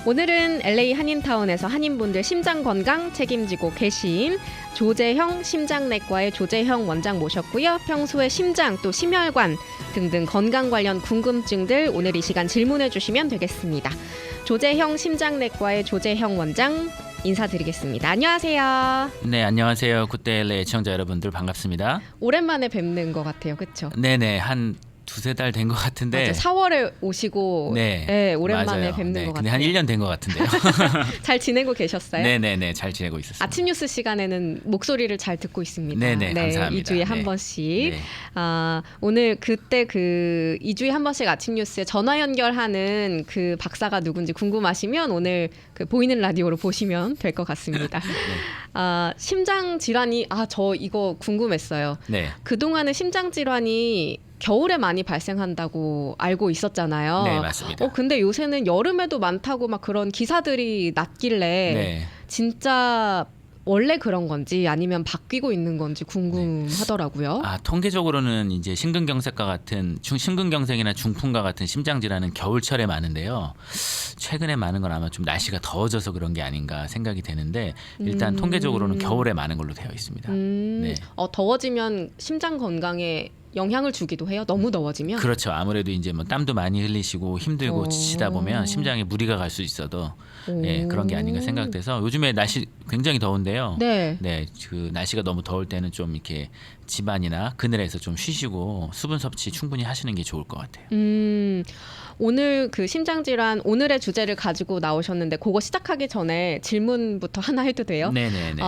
오늘은 LA 한인타운에서 한인분들 심장 건강 책임지고 계신 조재형 심장내과의 조재형 원장 모셨고요. 평소에 심장 또 심혈관 등등 건강 관련 궁금증들 오늘 이 시간 질문해 주시면 되겠습니다. 조재형 심장내과의 조재형 원장 인사드리겠습니다. 안녕하세요. 네, 안녕하세요. 굿데이 LA 애청자 여러분들 반갑습니다. 오랜만에 뵙는 것 같아요. 그렇죠? 네네, 한 두세 달 된 것 같은데. 맞아요. 4월에 오시고 네, 오랜만에 맞아요. 뵙는 네, 것 근데 같아요. 한 1년 된 것 같은데요. 잘 지내고 계셨어요? 네네네, 잘 지내고 있었습니다. 아침 뉴스 시간에는 목소리를 잘 듣고 있습니다. 네네, 감사합니다. 2주에 한 네. 번씩. 네. 오늘 그때 그 2주에 한 번씩 아침 뉴스에 전화 연결하는 그 박사가 누군지 궁금하시면 오늘 그 보이는 라디오로 보시면 될 것 같습니다. 심장 질환이 저 이거 궁금했어요. 네. 그동안은 심장 질환이 겨울에 많이 발생한다고 알고 있었잖아요. 네, 맞습니다. 근데 요새는 여름에도 많다고 막 그런 기사들이 났길래 네. 진짜 원래 그런 건지 아니면 바뀌고 있는 건지 궁금하더라고요. 통계적으로는 이제 심근경색과 같은 심근경색이나 중풍과 같은 심장 질환은 겨울철에 많은데요. 최근에 많은 건 아마 좀 날씨가 더워져서 그런 게 아닌가 생각이 되는데 일단 통계적으로는 겨울에 많은 걸로 되어 있습니다. 네. 더워지면 심장 건강에 영향을 주기도 해요. 너무 더워지면. 그렇죠. 아무래도 이제 뭐 땀도 많이 흘리시고 힘들고 지치다 보면 심장에 무리가 갈 수 있어도 그런 게 아닌가 생각돼서 요즘에 날씨 굉장히 더운데요. 네. 그 날씨가 너무 더울 때는 좀 이렇게 집안이나 그늘에서 좀 쉬시고 수분 섭취 충분히 하시는 게 좋을 것 같아요. 오늘 그 심장질환 오늘의 주제를 가지고 나오셨는데 그거 시작하기 전에 질문부터 하나 해도 돼요? 네네네.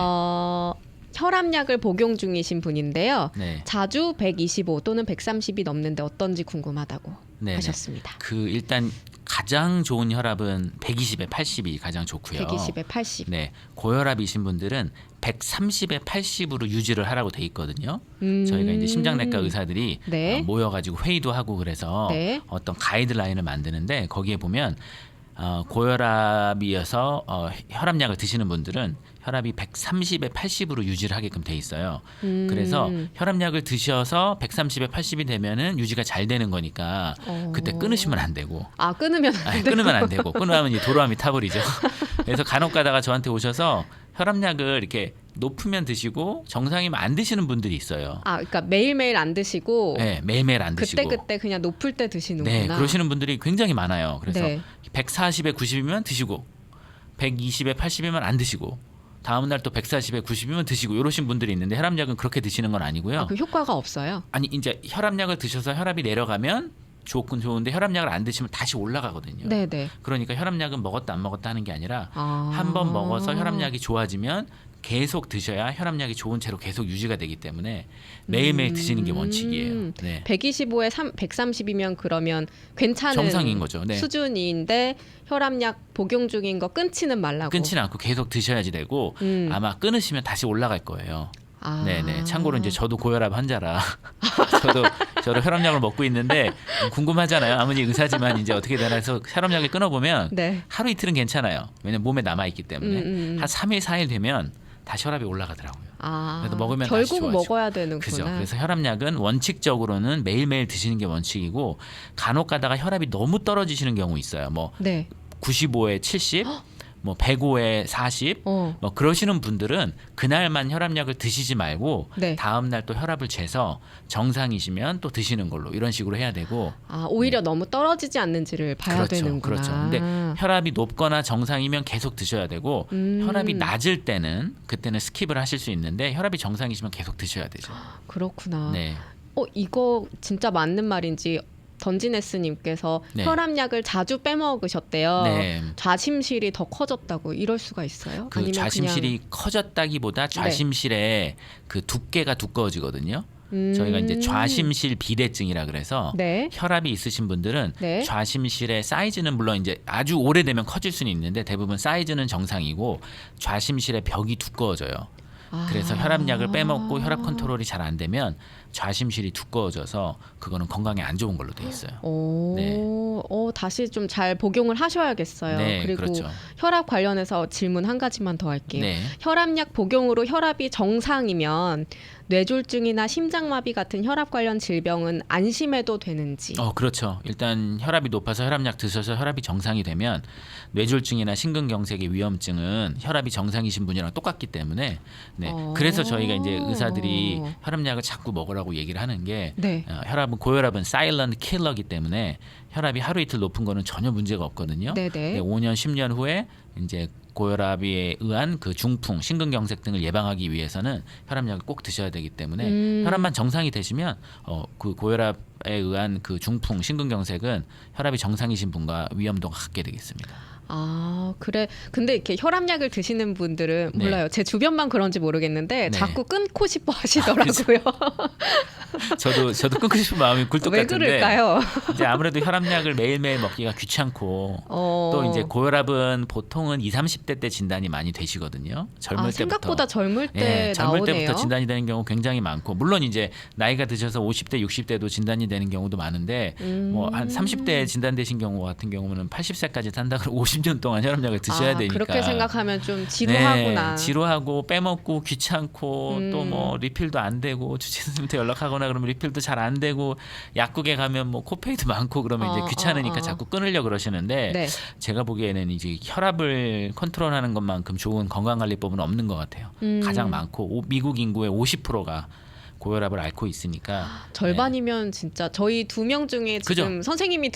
혈압약을 복용 중이신 분인데요. 네. 자주 125 또는 130이 넘는데 어떤지 궁금하다고 네네. 하셨습니다. 일단 가장 좋은 혈압은 120에 80이 가장 좋고요. 120에 80. 네, 고혈압이신 분들은 130에 80으로 유지를 하라고 돼 있거든요. 저희가 이제 심장내과 의사들이 네. 모여가지고 회의도 하고 그래서 네. 어떤 가이드라인을 만드는데 거기에 보면 고혈압이어서 혈압약을 드시는 분들은 혈압이 130에 80으로 유지를 하게끔 돼 있어요. 그래서 혈압약을 드셔서 130에 80이 되면은 유지가 잘 되는 거니까 그때 끊으시면 안 되고. 끊으면 안 되고. 끊으면 안 되고. 끊으면 이제 도로함이 타버리죠. 그래서 간혹 가다가 저한테 오셔서 혈압약을 이렇게 높으면 드시고 정상이면 안 드시는 분들이 있어요. 그러니까 매일매일 안 드시고 네, 매일매일 안 드시고. 그때 그냥 높을 때 드시는구나. 네, 그러시는 분들이 굉장히 많아요. 그래서 네. 140에 90이면 드시고 120에 80이면 안 드시고 다음 날 또 140에 90이면 드시고 이러신 분들이 있는데 혈압약은 그렇게 드시는 건 아니고요. 그 효과가 없어요? 아니 이제 혈압약을 드셔서 혈압이 내려가면 좋은데 혈압약을 안 드시면 다시 올라가거든요. 네네. 그러니까 혈압약은 먹었다 안 먹었다 하는 게 아니라 한 번 먹어서 혈압약이 좋아지면 계속 드셔야 혈압약이 좋은 채로 계속 유지가 되기 때문에 매일매일 드시는 게 원칙이에요. 네. 125에 130이면 그러면 괜찮은 정상인 거죠. 네. 수준인데 혈압약 복용 중인 거 끊지는 말라고. 끊지는 않고 계속 드셔야지 되고 아마 끊으시면 다시 올라갈 거예요. 네네. 참고로 이제 저도 고혈압 환자라 저도 혈압약을 먹고 있는데 궁금하잖아요. 아무리 의사지만 이제 어떻게 되나 해서 혈압약을 끊어보면 네. 하루 이틀은 괜찮아요. 왜냐면 몸에 남아있기 때문에 한 3일 4일 되면 다시 혈압이 올라가더라고요. 그래서 먹으면 다시 결국 좋아지고. 먹어야 되는구나. 그죠. 그래서 혈압약은 원칙적으로는 매일매일 드시는 게 원칙이고 간혹 가다가 혈압이 너무 떨어지시는 경우 있어요. 뭐 네. 95에 70 뭐 105에 40 뭐 그러시는 분들은 그날만 혈압약을 드시지 말고 네. 다음 날 또 혈압을 재서 정상이시면 또 드시는 걸로 이런 식으로 해야 되고 오히려 너무 떨어지지 않는지를 봐야 그렇죠, 되는구나. 그렇죠. 근데 혈압이 높거나 정상이면 계속 드셔야 되고 혈압이 낮을 때는 그때는 스킵을 하실 수 있는데 혈압이 정상이시면 계속 드셔야 되죠. 그렇구나. 네. 이거 진짜 맞는 말인지 던지네스님께서 네. 혈압약을 자주 빼먹으셨대요. 네. 좌심실이 더 커졌다고 이럴 수가 있어요? 그 아니면 좌심실이 커졌다기보다 좌심실의 그 두께가 두꺼워지거든요. 저희가 이제 좌심실 비대증이라 그래서 네. 혈압이 있으신 분들은 네. 좌심실의 사이즈는 물론 이제 아주 오래되면 커질 수는 있는데 대부분 사이즈는 정상이고 좌심실의 벽이 두꺼워져요. 그래서 혈압약을 빼먹고 혈압 컨트롤이 잘 안 되면 좌심실이 두꺼워져서 그거는 건강에 안 좋은 걸로 돼 있어요. 네. 다시 좀 잘 복용을 하셔야겠어요. 네, 그리고 그렇죠. 혈압 관련해서 질문 한 가지만 더 할게요. 네. 혈압약 복용으로 혈압이 정상이면 뇌졸중이나 심장마비 같은 혈압 관련 질병은 안심해도 되는지. 그렇죠. 일단 혈압이 높아서 혈압약 드셔서 혈압이 정상이 되면 뇌졸중이나 심근경색의 위험증은 혈압이 정상이신 분이랑 똑같기 때문에 네. 그래서 저희가 이제 의사들이 혈압약을 자꾸 먹으라고 얘기를 하는 게 네. 고혈압은 사일런트 킬러기 때문에 혈압이 하루 이틀 높은 거는 전혀 문제가 없거든요. 네네. 네, 5년 10년 후에 이제 고혈압에 의한 그 중풍, 심근경색 등을 예방하기 위해서는 혈압약을 꼭 드셔야 되기 때문에 혈압만 정상이 되시면 그 고혈압에 의한 그 중풍, 심근경색은 혈압이 정상이신 분과 위험도가 같게 되겠습니다. 그래. 근데 이렇게 혈압약을 드시는 분들은 네. 몰라요. 제 주변만 그런지 모르겠는데 네. 자꾸 끊고 싶어 하시더라고요. 저도 끊고 싶은 마음이 굴뚝 왜 같은데 그럴까요? 이제 아무래도 혈압약을 매일매일 먹기가 귀찮고 또 이제 고혈압은 보통은 20, 30대 때 진단이 많이 되시거든요. 젊을 때부터. 생각보다 젊을 때 네, 젊을 나오네요. 때부터 진단이 되는 경우 굉장히 많고 물론 이제 나이가 드셔서 50대, 60대도 진단이 되는 경우도 많은데 뭐 한 30대 진단되신 경우 같은 경우는 80세까지 산다 그러고 50년 동안 혈압약을 드셔야 되니까 그렇게 생각하면 좀 지루하구나. 네, 지루하고 빼먹고 귀찮고 또 뭐 리필도 안 되고 주치의한테 연락하거나 그러면 리필도 잘 안 되고 약국에 가면 뭐 코페이도 많고 그러면 이제 귀찮으니까 자꾸 끊으려 그러시는데 네. 제가 보기에는 이제 혈압을 컨트롤하는 것만큼 좋은 건강관리법은 없는 것 같아요. 가장 많고 미국 인구의 50%가 고혈압을 앓고 있으니까 절반이면 진짜 저희 2명 중에 지금 선생님이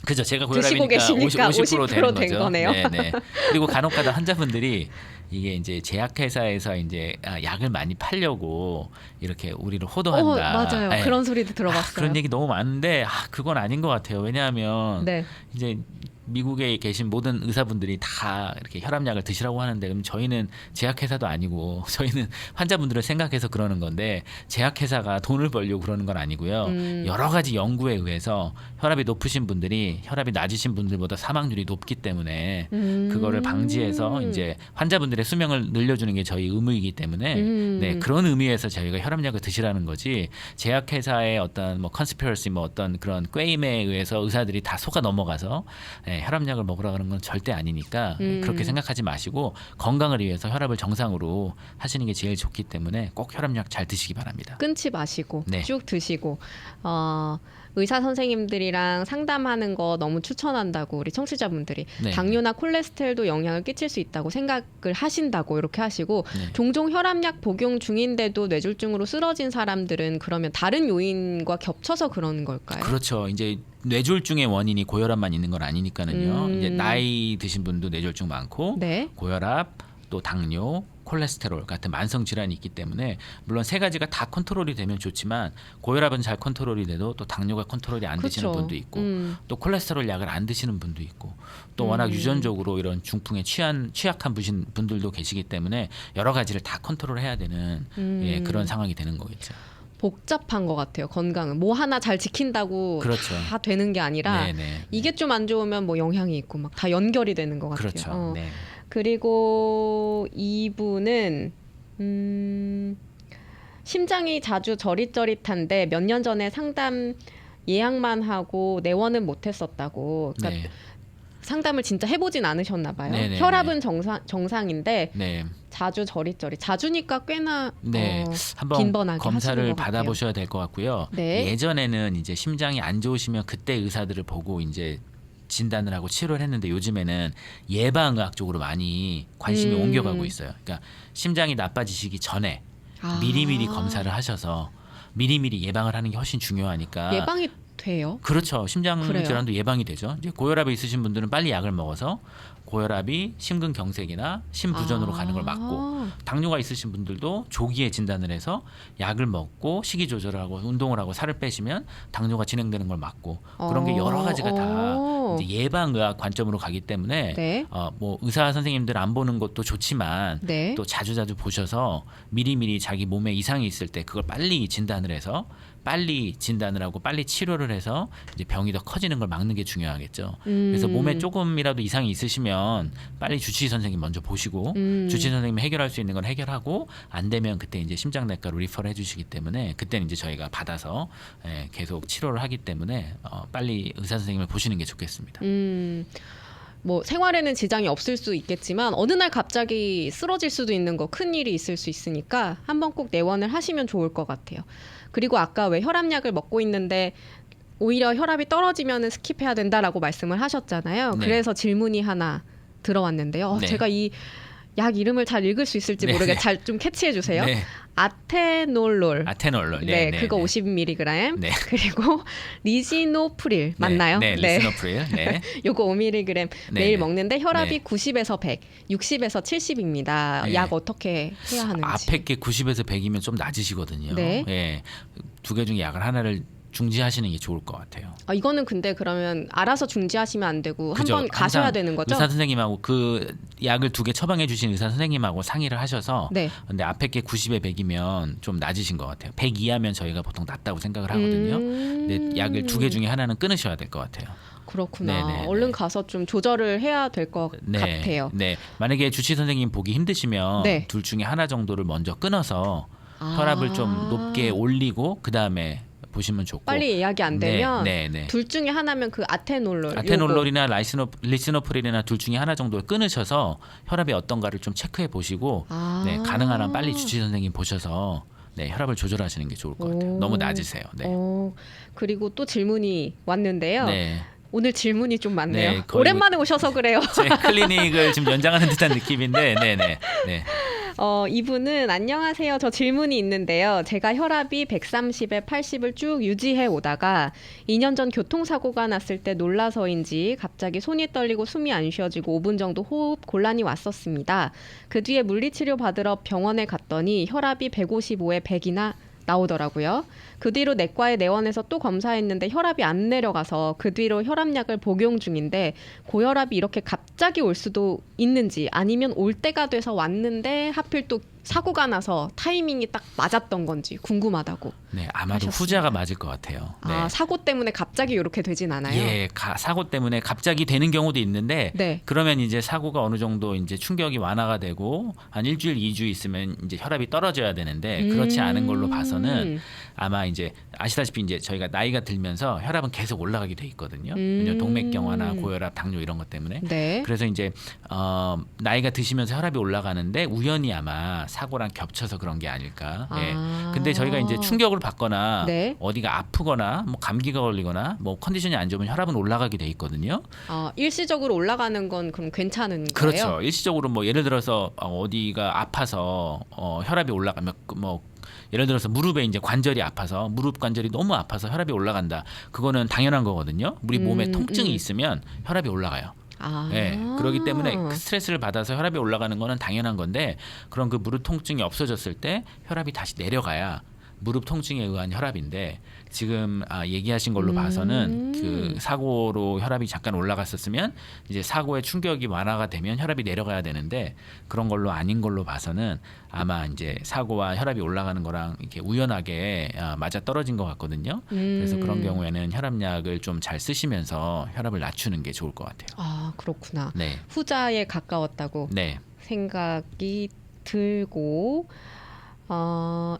그죠. 제가 드시고 고혈압이니까 계시니까 50% 되는 된 거죠. 거네요. 네. 그리고 간혹가다 환자분들이 이게 이제 제약회사에서 이제 약을 많이 팔려고 이렇게 우리를 호도한다. 맞아요. 네. 그런 소리도 들어봤어요. 그런 얘기 너무 많은데 그건 아닌 것 같아요. 왜냐하면 네. 이제 미국에 계신 모든 의사분들이 다 이렇게 혈압약을 드시라고 하는데 그럼 저희는 제약회사도 아니고 저희는 환자분들을 생각해서 그러는 건데 제약회사가 돈을 벌려고 그러는 건 아니고요. 여러 가지 연구에 의해서 혈압이 높으신 분들이 혈압이 낮으신 분들보다 사망률이 높기 때문에 그거를 방지해서 이제 환자분들의 수명을 늘려주는 게 저희 의무이기 때문에 네, 그런 의미에서 저희가 혈압약을 드시라는 거지 제약회사의 어떤 뭐 컨스피러시 뭐 어떤 그런 꾀임에 의해서 의사들이 다 속아 넘어가서 네, 혈압약을 먹으라 그러는 건 절대 아니니까 그렇게 생각하지 마시고 건강을 위해서 혈압을 정상으로 하시는 게 제일 좋기 때문에 꼭 혈압약 잘 드시기 바랍니다. 끊지 마시고 네. 쭉 드시고 의사 선생님들이랑 상담하는 거 너무 추천한다고 우리 청취자분들이 네. 당뇨나 콜레스테롤도 영향을 끼칠 수 있다고 생각을 하신다고 이렇게 하시고 네. 종종 혈압약 복용 중인데도 뇌졸중으로 쓰러진 사람들은 그러면 다른 요인과 겹쳐서 그러는 걸까요? 그렇죠. 이제 뇌졸중의 원인이 고혈압만 있는 건 아니니까는요. 이제 나이 드신 분도 뇌졸중 많고 네. 고혈압 또 당뇨 콜레스테롤 같은 만성 질환이 있기 때문에 물론 세 가지가 다 컨트롤이 되면 좋지만 고혈압은 잘 컨트롤이 돼도 또 당뇨가 컨트롤이 안 되시는 그렇죠. 분도 있고 또 콜레스테롤 약을 안 드시는 분도 있고 또 워낙 유전적으로 이런 중풍에 취약한 분들도 계시기 때문에 여러 가지를 다 컨트롤해야 되는 예, 그런 상황이 되는 거겠죠. 복잡한 것 같아요. 건강은 뭐 하나 잘 지킨다고 그렇죠. 다 되는 게 아니라 네네. 이게 좀 안 좋으면 뭐 영향이 있고 막 다 연결이 되는 것 같아요. 그렇죠. 네. 그리고 이분은 심장이 자주 저릿저릿한데 몇 년 전에 상담 예약만 하고 내원은 못했었다고. 그러니까 네. 상담을 진짜 해보진 않으셨나 봐요. 네네네. 혈압은 정상인데 네. 자주 저릿저릿. 자주니까 꽤나 네, 한번 빈번하게 검사를 하시는 것 같아요. 받아보셔야 될 것 같고요. 네. 예전에는 이제 심장이 안 좋으시면 그때 의사들을 보고 이제 진단을 하고 치료를 했는데 요즘에는 예방의학 쪽으로 많이 관심이 옮겨가고 있어요. 그러니까 심장이 나빠지시기 전에 미리미리 검사를 하셔서 미리미리 예방을 하는 게 훨씬 중요하니까. 예방이 돼요? 그렇죠. 심장 그래요? 질환도 예방이 되죠. 이제 고혈압이 있으신 분들은 빨리 약을 먹어서 고혈압이 심근경색이나 심부전으로 가는 걸 막고 당뇨가 있으신 분들도 조기에 진단을 해서 약을 먹고 식이 조절을 하고 운동을 하고 살을 빼시면 당뇨가 진행되는 걸 막고 그런 게 여러 가지가 다 이제 예방의학 관점으로 가기 때문에 네. 뭐 의사 선생님들 안 보는 것도 좋지만 네. 또 자주자주 보셔서 미리미리 자기 몸에 이상이 있을 때 그걸 빨리 진단을 해서 빨리 진단을 하고 빨리 치료를 해서 이제 병이 더 커지는 걸 막는 게 중요하겠죠. 그래서 몸에 조금이라도 이상이 있으시면 빨리 주치의 선생님 먼저 보시고 주치의 선생님이 해결할 수 있는 건 해결하고 안 되면 그때 이제 심장내과로 리퍼를 해주시기 때문에 그때는 이제 저희가 받아서 계속 치료를 하기 때문에 빨리 의사 선생님을 보시는 게 좋겠습니다. 뭐 생활에는 지장이 없을 수 있겠지만 어느 날 갑자기 쓰러질 수도 있는 거 큰 일이 있을 수 있으니까 한번 꼭 내원을 하시면 좋을 것 같아요. 그리고 아까 왜 혈압약을 먹고 있는데 오히려 혈압이 떨어지면은 스킵해야 된다라고 말씀을 하셨잖아요. 네. 그래서 질문이 하나 들어왔는데요. 네. 제가 이 약 이름을 잘 읽을 수 있을지 네. 모르게 잘 좀 캐치해 주세요. 네. 아테놀롤. 아테놀롤. 네, 그거 50mg. 네. 그리고 리지노프릴 맞나요? 네, 리스노프릴. 네. 요거 5mg 네, 매일 네. 먹는데 혈압이 네. 90에서 100, 60에서 70입니다. 네. 약 어떻게 해야 하는지. 앞에 게 90에서 100이면 좀 낮으시거든요. 네. 예. 두 개 중에 약을 하나를 중지하시는 게 좋을 것 같아요. 이거는 근데 그러면 알아서 중지하시면 안 되고 그죠. 한번 가셔야 항상 되는 거죠? 의사 선생님하고 그 약을 두 개 처방해 주신 의사 선생님하고 상의를 하셔서 네. 근데 앞에 게 90에 100이면 좀 낮으신 것 같아요. 100 이하면 저희가 보통 낮다고 생각을 하거든요. 근데 약을 두 개 중에 하나는 끊으셔야 될 것 같아요. 그렇구나. 네네네. 얼른 가서 좀 조절을 해야 될 것 같아요. 네. 만약에 주치의 선생님 보기 힘드시면 네. 둘 중에 하나 정도를 먼저 끊어서 혈압을 좀 높게 올리고 그 다음에 보시면 좋고 빨리 예약이 안 되면 네. 둘 중에 하나면 그 아테놀롤. 아테놀롤이나 리스노프릴이나 둘 중에 하나 정도를 끊으셔서 혈압이 어떤가를 좀 체크해 보시고 네, 가능한 한 빨리 주치의 선생님 보셔서 네, 혈압을 조절하시는 게 좋을 것 같아요. 너무 낮으세요. 네. 그리고 또 질문이 왔는데요. 네. 오늘 질문이 좀 많네요. 네, 거의 오랜만에 오셔서 그래요. 제 클리닉을 지금 연장하는 듯한 느낌인데, 네네. 네. 이분은 안녕하세요. 저 질문이 있는데요. 제가 혈압이 130에 80을 쭉 유지해 오다가 2년 전 교통사고가 났을 때 놀라서인지 갑자기 손이 떨리고 숨이 안 쉬어지고 5분 정도 호흡 곤란이 왔었습니다. 그 뒤에 물리치료 받으러 병원에 갔더니 혈압이 155에 100이나 나오더라고요. 그 뒤로 내과에 내원해서 또 검사했는데 혈압이 안 내려가서 그 뒤로 혈압약을 복용 중인데 고혈압이 이렇게 갑자기 올 수도 있는지 아니면 올 때가 돼서 왔는데 하필 또 사고가 나서 타이밍이 딱 맞았던 건지 궁금하다고. 네, 아마도 하셨습니다. 후자가 맞을 것 같아요. 네. 사고 때문에 갑자기 이렇게 되진 않아요? 예, 사고 때문에 갑자기 되는 경우도 있는데 네. 그러면 이제 사고가 어느 정도 이제 충격이 완화가 되고 한 일주일, 2주 있으면 이제 혈압이 떨어져야 되는데 그렇지 않은 걸로 봐서는 아마 이제 아시다시피 이제 저희가 나이가 들면서 혈압은 계속 올라가게 돼 있거든요. 왜냐면 동맥경화나 고혈압, 당뇨 이런 것 때문에. 네. 그래서 이제 나이가 드시면서 혈압이 올라가는데 우연히 아마 사고랑 겹쳐서 그런 게 아닐까. 예. 근데 저희가 이제 충격을 받거나 네. 어디가 아프거나 뭐 감기가 걸리거나 뭐 컨디션이 안 좋으면 혈압은 올라가게 돼 있거든요. 일시적으로 올라가는 건 그럼 괜찮은 거예요? 그렇죠. 일시적으로 뭐 예를 들어서 어디가 아파서 혈압이 올라가면 뭐 예를 들어서 무릎에 이제 관절이 아파서 무릎 관절이 너무 아파서 혈압이 올라간다. 그거는 당연한 거거든요. 우리 몸에 통증이 있으면 혈압이 올라가요. 네, 그렇기 때문에 그 스트레스를 받아서 혈압이 올라가는 거는 당연한 건데 그런 그 무릎 통증이 없어졌을 때 혈압이 다시 내려가야 무릎 통증에 의한 혈압인데 지금 얘기하신 걸로 봐서는 그 사고로 혈압이 잠깐 올라갔었으면 이제 사고의 충격이 완화가 되면 혈압이 내려가야 되는데 그런 걸로 아닌 걸로 봐서는 아마 이제 사고와 혈압이 올라가는 거랑 이렇게 우연하게 맞아 떨어진 것 같거든요. 그래서 그런 경우에는 혈압약을 좀 잘 쓰시면서 혈압을 낮추는 게 좋을 것 같아요. 그렇구나. 네. 후자에 가까웠다고 네. 생각이 들고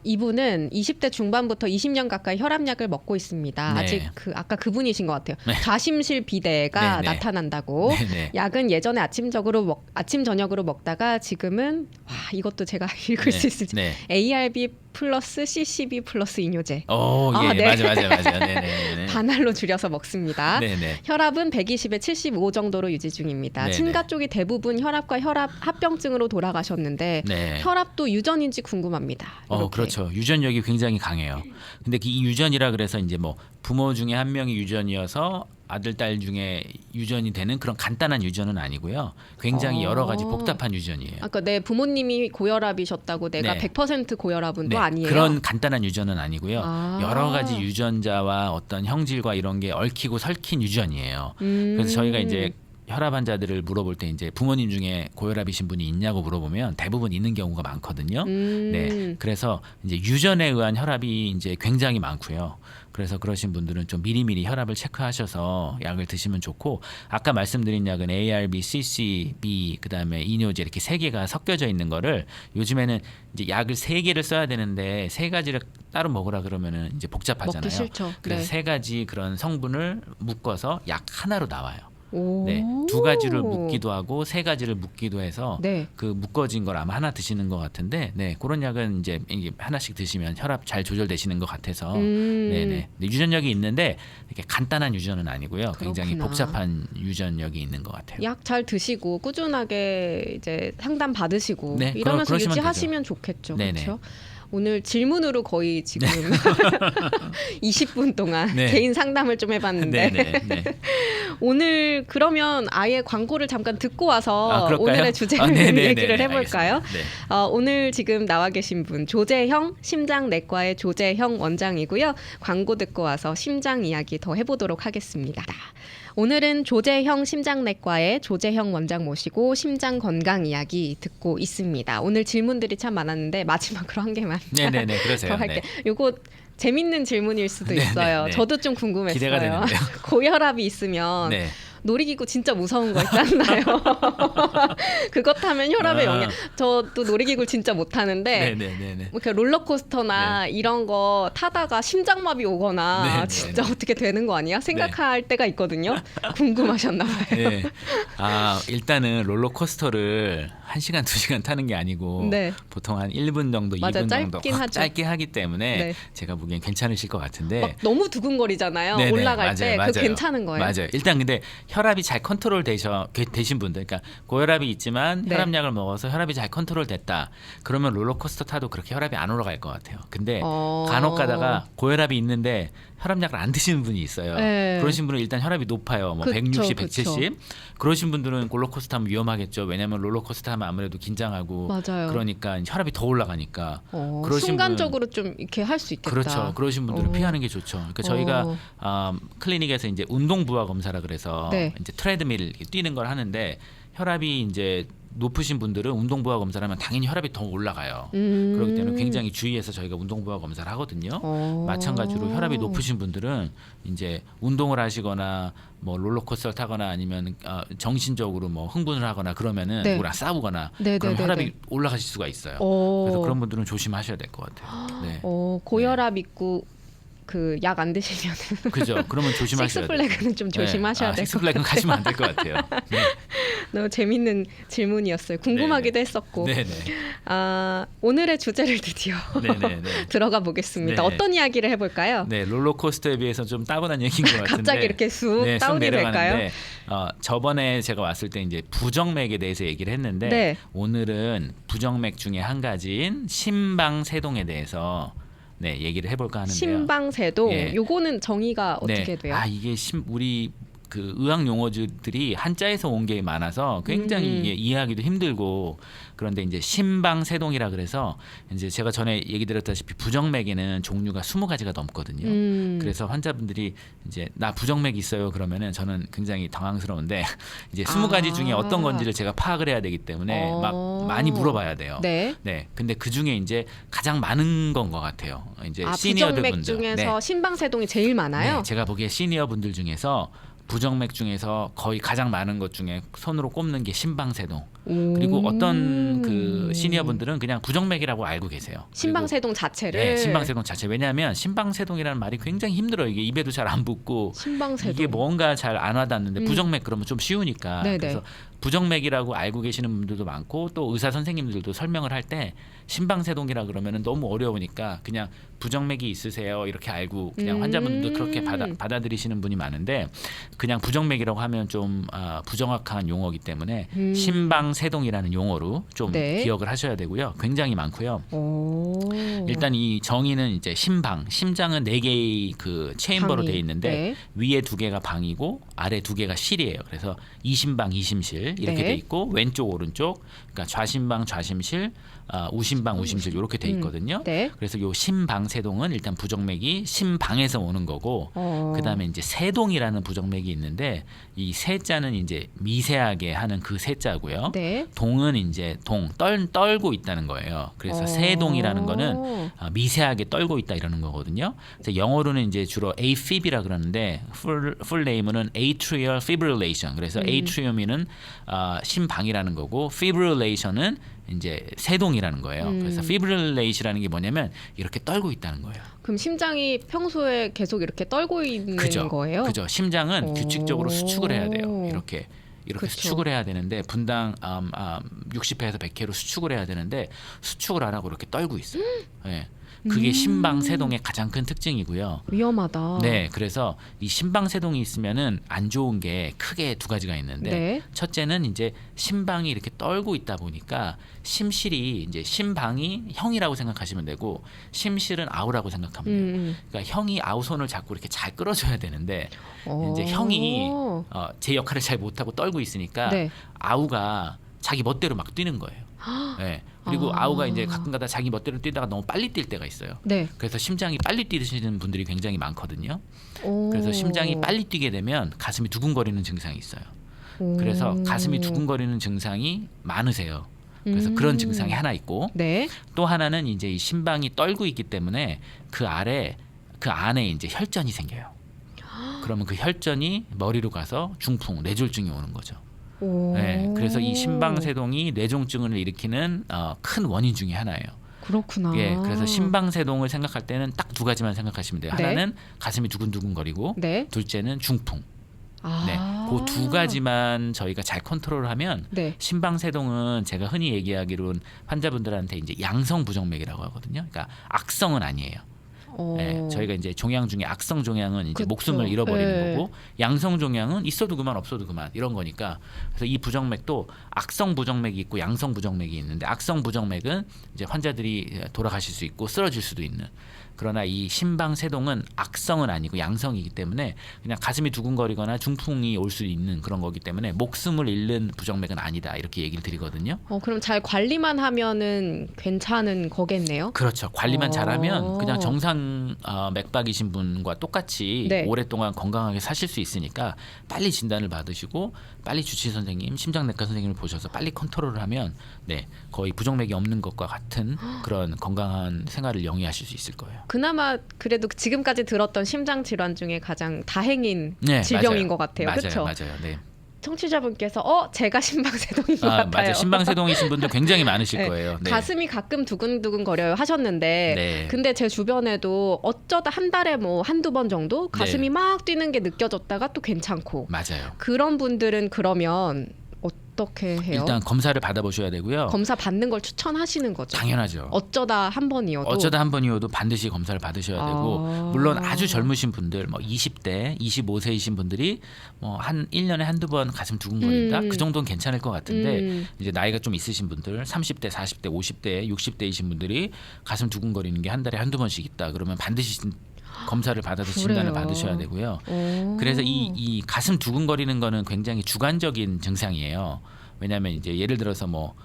이분은 20대 중반부터 20년 가까이 혈압약을 먹고 있습니다. 네. 아직 아까 그분이신 것 같아요. 네. 좌심실 비대가 네, 네. 나타난다고. 네, 네. 약은 예전에 아침 저녁으로 먹다가 지금은 이것도 제가 읽을 수 있을지. 네. ARB 플러스 CCB 플러스 이뇨제. 예, 네. 맞아. 네. 반알로 줄여서 먹습니다. 네. 혈압은 120에 75 정도로 유지 중입니다. 네네. 친가 쪽이 대부분 혈압과 혈압 합병증으로 돌아가셨는데 네. 혈압도 유전인지 궁금합니다. 이렇게. 그렇죠. 유전력이 굉장히 강해요. 근데 이 유전이라 그래서 이제 뭐 부모 중에 한 명이 유전이어서 아들, 딸 중에 유전이 되는 그런 간단한 유전은 아니고요. 굉장히 여러 가지 복잡한 유전이에요. 아까 내 부모님이 고혈압이셨다고 내가 네. 100% 고혈압은 또 네, 아니에요. 그런 간단한 유전은 아니고요. 아. 여러 가지 유전자와 어떤 형질과 이런 게 얽히고 설킨 유전이에요. 그래서 저희가 이제 혈압 환자들을 물어볼 때 이제 부모님 중에 고혈압이신 분이 있냐고 물어보면 대부분 있는 경우가 많거든요. 네, 그래서 이제 유전에 의한 혈압이 이제 굉장히 많고요. 그래서 그러신 분들은 좀 미리미리 혈압을 체크하셔서 약을 드시면 좋고, 아까 말씀드린 약은 ARB, CCB, 그다음에 이뇨제 이렇게 세 개가 섞여져 있는 거를 요즘에는 이제 약을 세 개를 써야 되는데 세 가지를 따로 먹으라 그러면은 이제 복잡하잖아요. 먹기 싫죠. 그래서 네. 세 가지 그런 성분을 묶어서 약 하나로 나와요. 오. 네, 두 가지를 묶기도 하고 세 가지를 묶기도 해서 네. 그 묶어진 걸 아마 하나 드시는 것 같은데, 네, 그런 약은 이제 이게 하나씩 드시면 혈압 잘 조절되시는 것 같아서, 네네. 유전력이 있는데 이렇게 간단한 유전은 아니고요. 굉장히 그렇구나. 복잡한 유전력이 있는 것 같아요. 약 잘 드시고 꾸준하게 이제 상담 받으시고 네, 이러면서 그러시면 유지하시면 좋겠죠. 네네. 그렇죠? 오늘 질문으로 거의 지금 20분 동안 네. 개인 상담을 좀 해봤는데 네네. 네. 오늘 그러면 아예 광고를 잠깐 듣고 와서 그럴까요? 오늘의 주제를 네네네네. 얘기를 해볼까요? 알겠습니다. 네. 오늘 지금 나와 계신 분 조재형 심장내과의 조재형 원장이고요. 광고 듣고 와서 심장 이야기 더 해보도록 하겠습니다. 오늘은 조재형 심장내과의 조재형 원장 모시고 심장 건강 이야기 듣고 있습니다. 오늘 질문들이 참 많았는데 마지막으로 한 개만 네네네. 그러세요. 더 할게. 네. 요거 재밌는 질문일 수도 네네, 있어요. 네. 저도 좀 궁금했어요. 기대가 되는데요. 고혈압이 있으면 네. 놀이기구 진짜 무서운 거 있잖아요. 그거 타면 혈압에 영향. 저도 놀이기구 진짜 못 타는데 네네네네. 뭐 이렇게 롤러코스터나 이런 거 타다가 심장마비 오거나 네, 네, 진짜 네. 어떻게 되는 거 아니야? 생각할 때가 있거든요. 궁금하셨나 봐요. 네. 일단은 롤러코스터를 1시간, 2시간 타는 게 아니고 네. 보통 한 1분 정도, 맞아, 2분 정도 짧긴 하죠. 짧게 하기 때문에 네. 제가 보기엔 괜찮으실 것 같은데. 막 너무 두근거리잖아요. 네네, 올라갈 맞아요, 때 맞아요. 그거 괜찮은 거예요. 맞아요. 일단 근데 혈압이 잘 컨트롤 되신 분들, 그러니까 고혈압이 있지만 네. 혈압약을 먹어서 혈압이 잘 컨트롤 됐다. 그러면 롤러코스터 타도 그렇게 혈압이 안 올라갈 것 같아요. 근데 간혹 가다가 고혈압이 있는데 혈압약을 안 드시는 분이 있어요. 네. 그러신 분은 일단 혈압이 높아요. 뭐 그쵸, 160, 그쵸. 170. 그러신 분들은 롤러코스터 하면 위험하겠죠. 왜냐하면 롤러코스터 하면 아무래도 긴장하고 맞아요. 그러니까 혈압이 더 올라가니까. 그러신 순간적으로 좀 이렇게 할 수 있겠다. 그렇죠. 그러신 분들은 피하는 게 좋죠. 그러니까 저희가 클리닉에서 이제 운동 부하 검사라 그래서 네. 이제 트레드밀 뛰는 걸 하는데 혈압이 이제 높으신 분들은 운동 부하 검사를 하면 당연히 혈압이 더 올라가요. 그렇기 때문에 굉장히 주의해서 저희가 운동 부하 검사를 하거든요. 마찬가지로 혈압이 높으신 분들은 이제 운동을 하시거나 뭐 롤러코스터를 타거나 아니면 정신적으로 뭐 흥분을 하거나 그러면은 네. 누구랑 싸우거나 네, 그럼 네, 네, 혈압이 네. 올라가실 수가 있어요. 그래서 그런 분들은 조심하셔야 될 것 같아요. 네. 고혈압 있고 그 약 안 드시면 그죠. 그러면 조심하셔야 돼요. 식스플래그는 좀 조심하셔야 될 것 식스플래그는 같아요. 가시면 안 될 것 같아요. 네. 너무 재밌는 질문이었어요. 궁금하기도 했었고. 네네. 오늘의 주제를 드디어 네네네. 들어가 보겠습니다. 네네. 어떤 이야기를 해볼까요? 네, 롤러코스터에 비해서 좀 따분한 얘기인 것 같은데 갑자기 이렇게 쑥 네, 쑥 다운이 내려가는데, 될까요? 저번에 제가 왔을 때 이제 부정맥에 대해서 얘기를 했는데 네. 오늘은 부정맥 중에 한 가지인 심방세동에 대해서 네, 얘기를 해볼까 하는데요. 심방세동. 예. 요거는 정의가 어떻게 돼요? 이게 우리 그 의학 용어들이 한자에서 온 게 많아서 굉장히 이게 이해하기도 힘들고, 그런데 이제 심방세동이라 그래서 이제 제가 전에 얘기 드렸다시피 부정맥에는 종류가 20가지가 넘거든요. 그래서 환자분들이 이제 나 부정맥 있어요 그러면은 저는 굉장히 당황스러운데 이제 20가지 중에 어떤 건지를 제가 파악을 해야 되기 때문에 막 많이 물어봐야 돼요. 네. 네. 근데 그 중에 이제 가장 많은 건 것 같아요. 이제 시니어들 부정맥 분들. 중에서 심방세동이 제일 많아요? 네, 제가 보기에 시니어 분들 중에서 부정맥 중에서 거의 가장 많은 것 중에 손으로 꼽는 게 심방세동. 그리고 어떤 그 시니어 분들은 그냥 부정맥이라고 알고 계세요. 심방세동 자체를. 네, 심방세동 자체. 왜냐하면 심방세동이라는 말이 굉장히 힘들어요. 이게 입에도 잘 안 붙고 심방세동. 이게 뭔가 잘 안 와닿는데 부정맥 그러면 좀 쉬우니까. 네네. 그래서 부정맥이라고 알고 계시는 분들도 많고 또 의사 선생님들도 설명을 할 때 심방세동이라 그러면은 너무 어려우니까 그냥 부정맥이 있으세요 이렇게 알고 그냥 환자분들도 그렇게 받아들이시는 분이 많은데, 그냥 부정맥이라고 하면 좀 부정확한 용어이기 때문에 심방세동이라는 용어로 좀 네. 기억을 하셔야 되고요. 굉장히 많고요. 오. 일단 이 정의는 이제 심장은 4개의 그 체인버로 방이. 되어 있는데 네. 위에 2개가 방이고 아래 2개가 실이에요. 그래서 이심방, 이심실 이렇게 네. 돼 있고 왼쪽, 오른쪽, 그러니까 좌심방, 좌심실, 우심방, 우심실 이렇게 돼 있거든요. 네. 그래서 요 심방세동은 일단 부정맥이 심방에서 오는 거고, 어. 그다음에 이제 세동이라는 부정맥이 방식이 있는데 이 세자는 이제 미세하게 하는 그 세자고요. 네. 동은 이제 떨고 있다는 거예요. 그래서 세동이라는 거는 미세하게 떨고 있다 이러는 거거든요. 그래서 영어로는 이제 주로 AFib이라 그러는데 풀 네임은 atrial fibrillation. 그래서 atrium이는 심방이라는 거고 fibrillation은 이제 세동이라는 거예요. 그래서 fibrillation이라는 게 뭐냐면 이렇게 떨고 있다는 거예요. 그럼 심장이 평소에 계속 이렇게 떨고 있는 그죠. 거예요? 그죠. 심장은 규칙적으로 수축을 해야 돼요. 이렇게 그쵸. 수축을 해야 되는데 분당 60회에서 100회로 수축을 해야 되는데 수축을 안 하고 이렇게 떨고 있어요. 네. 그게 심방세동의 가장 큰 특징이고요. 위험하다. 네, 그래서 이 심방세동이 있으면은 안 좋은 게 크게 두 가지가 있는데 네. 첫째는 이제 심방이 이렇게 떨고 있다 보니까 심실이 이제 심방이 형이라고 생각하시면 되고 심실은 아우라고 생각하면 돼요. 그러니까 형이 아우 손을 잡고 이렇게 잘 끌어줘야 되는데 이제 형이 제 역할을 잘 못하고 떨고 있으니까 네. 아우가 자기 멋대로 막 뛰는 거예요. 네. 그리고 아우가 이제 가끔가다 자기 멋대로 뛰다가 너무 빨리 뛸 때가 있어요. 네. 그래서 심장이 빨리 뛰시는 분들이 굉장히 많거든요. 오. 그래서 심장이 빨리 뛰게 되면 가슴이 두근거리는 증상이 있어요. 그래서 가슴이 두근거리는 증상이 많으세요. 그래서 그런 증상이 하나 있고 네. 또 하나는 이제 이 심방이 떨고 있기 때문에 그 안에 이제 혈전이 생겨요. 그러면 그 혈전이 머리로 가서 중풍, 뇌졸중이 오는 거죠. 네, 그래서 이 심방세동이 뇌종증을 일으키는 큰 원인 중에 하나예요. 그렇구나. 예, 그래서 심방세동을 생각할 때는 딱 두 가지만 생각하시면 돼요. 네. 하나는 가슴이 두근두근거리고, 네. 둘째는 중풍. 네, 아. 그 두 가지만 저희가 잘 컨트롤하면 네. 심방세동은 제가 흔히 얘기하기로는 환자분들한테 이제 양성 부정맥이라고 하거든요. 그러니까 악성은 아니에요. 네, 저희가 이제 종양 중에 악성 종양은 이제 그쵸. 목숨을 잃어버리는 네. 거고 양성 종양은 있어도 그만 없어도 그만 이런 거니까 그래서 이 부정맥도 악성 부정맥이 있고 양성 부정맥이 있는데 악성 부정맥은 이제 환자들이 돌아가실 수 있고 쓰러질 수도 있는 그러나 이 심방세동은 악성은 아니고 양성이기 때문에 그냥 가슴이 두근거리거나 중풍이 올 수 있는 그런 거기 때문에 목숨을 잃는 부정맥은 아니다 이렇게 얘기를 드리거든요. 그럼 잘 관리만 하면은 괜찮은 거겠네요. 그렇죠. 관리만 잘하면 그냥 정상 맥박이신 분과 똑같이 네. 오랫동안 건강하게 사실 수 있으니까 빨리 진단을 받으시고 빨리 주치의 선생님, 심장내과 선생님을 보셔서 빨리 컨트롤을 하면 네, 거의 부정맥이 없는 것과 같은 그런 건강한 생활을 영위하실 수 있을 거예요. 그나마 그래도 지금까지 들었던 심장 질환 중에 가장 다행인 네, 질병인 맞아요. 것 같아요. 그렇죠? 맞아요. 네. 청취자분께서 제가 심방세동인 것 같아요. 맞아요. 심방세동이신 분들 굉장히 많으실 네. 거예요. 네. 가슴이 가끔 두근두근 거려요 하셨는데 네. 근데 제 주변에도 어쩌다 한 달에 뭐 한두 번 정도 가슴이 네. 막 뛰는 게 느껴졌다가 또 괜찮고 맞아요. 그런 분들은 그러면 어떻게 해요? 일단 검사를 받아보셔야 되고요. 검사 받는 걸 추천하시는 거죠? 당연하죠. 어쩌다 한 번이어도 어쩌다 한 번이어도 반드시 검사를 받으셔야 되고 물론 아주 젊으신 분들 뭐 20대, 25세이신 분들이 뭐 한 1년에 한두 번 가슴 두근거린다. 그 정도는 괜찮을 것 같은데 이제 나이가 좀 있으신 분들 30대, 40대, 50대, 60대이신 분들이 가슴 두근거리는 게 한 달에 한두 번씩 있다. 그러면 반드시 검사를 받아서 진단을 그래요. 받으셔야 되고요. 그래서 이 가슴 두근거리는 거는 굉장히 주관적인 증상이에요. 왜냐하면 이제 예를 들어서 뭐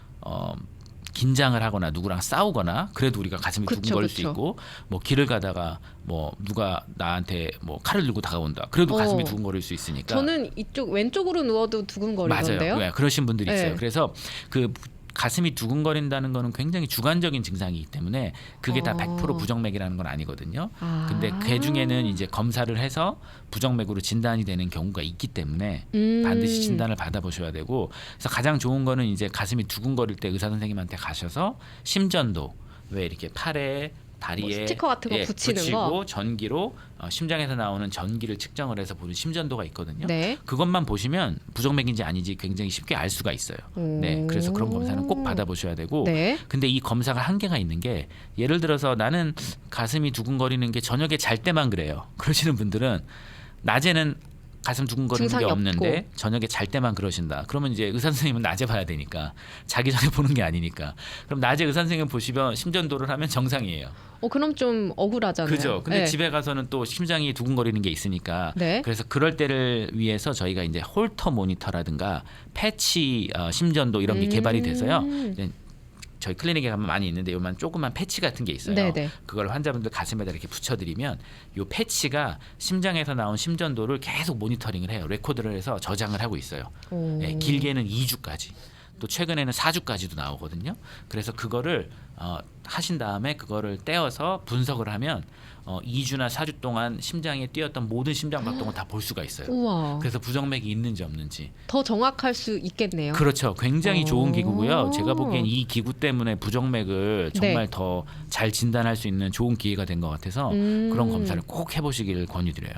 긴장을 하거나 누구랑 싸우거나 그래도 우리가 가슴이 두근거릴 수 있고 뭐 길을 가다가 뭐 누가 나한테 뭐 칼을 들고 다가온다. 그래도 가슴이 두근거릴 수 있으니까. 저는 이쪽 왼쪽으로 누워도 두근거리던데요. 맞아요. 네, 그러신 분들이 있어요. 네. 그래서 그 가슴이 두근거린다는 거는 굉장히 주관적인 증상이기 때문에 그게 다 100% 부정맥이라는 건 아니거든요. 근데 그 중에는 이제 검사를 해서 부정맥으로 진단이 되는 경우가 있기 때문에 반드시 진단을 받아보셔야 되고 그래서 가장 좋은 거는 이제 가슴이 두근거릴 때 의사 선생님한테 가셔서 심전도 왜 이렇게 팔에 다리에 뭐 스티커 같은 거 붙이는 붙이고 거? 전기로 심장에서 나오는 전기를 측정을 해서 보는 심전도가 있거든요. 네. 그것만 보시면 부정맥인지 아닌지 굉장히 쉽게 알 수가 있어요. 네, 그래서 그런 검사는 꼭 받아보셔야 되고. 네. 근데 이 검사가 한계가 있는 게 예를 들어서 나는 가슴이 두근거리는 게 저녁에 잘 때만 그래요. 그러시는 분들은 낮에는 가슴 두근거리는 게 증상이 없는데 없고. 저녁에 잘 때만 그러신다. 그러면 이제 의사 선생님은 낮에 봐야 되니까 자기 전에 보는 게 아니니까. 그럼 낮에 의사 선생님 보시면 심전도를 하면 정상이에요. 그럼 좀 억울하잖아요. 그죠. 근데 네. 집에 가서는 또 심장이 두근거리는 게 있으니까. 네. 그래서 그럴 때를 위해서 저희가 이제 홀터 모니터라든가 패치 심전도 이런 게 개발이 돼서요. 이제 저희 클리닉에 가면 많이 있는데 요만 조그만 패치 같은 게 있어요. 네네. 그걸 환자분들 가슴에다 이렇게 붙여드리면 요 패치가 심장에서 나온 심전도를 계속 모니터링을 해요. 레코드를 해서 저장을 하고 있어요. 네, 길게는 2주까지. 또 최근에는 4주까지도 나오거든요. 그래서 그거를 하신 다음에 그거를 떼어서 분석을 하면 2주나 4주 동안 심장에 뛰었던 모든 심장 박동을 다 볼 수가 있어요. 우와. 그래서 부정맥이 있는지 없는지. 더 정확할 수 있겠네요. 그렇죠. 굉장히 좋은 오. 기구고요. 제가 보기엔 이 기구 때문에 부정맥을 정말 네. 더 잘 진단할 수 있는 좋은 기회가 된 것 같아서 그런 검사를 꼭 해보시길 권유드려요.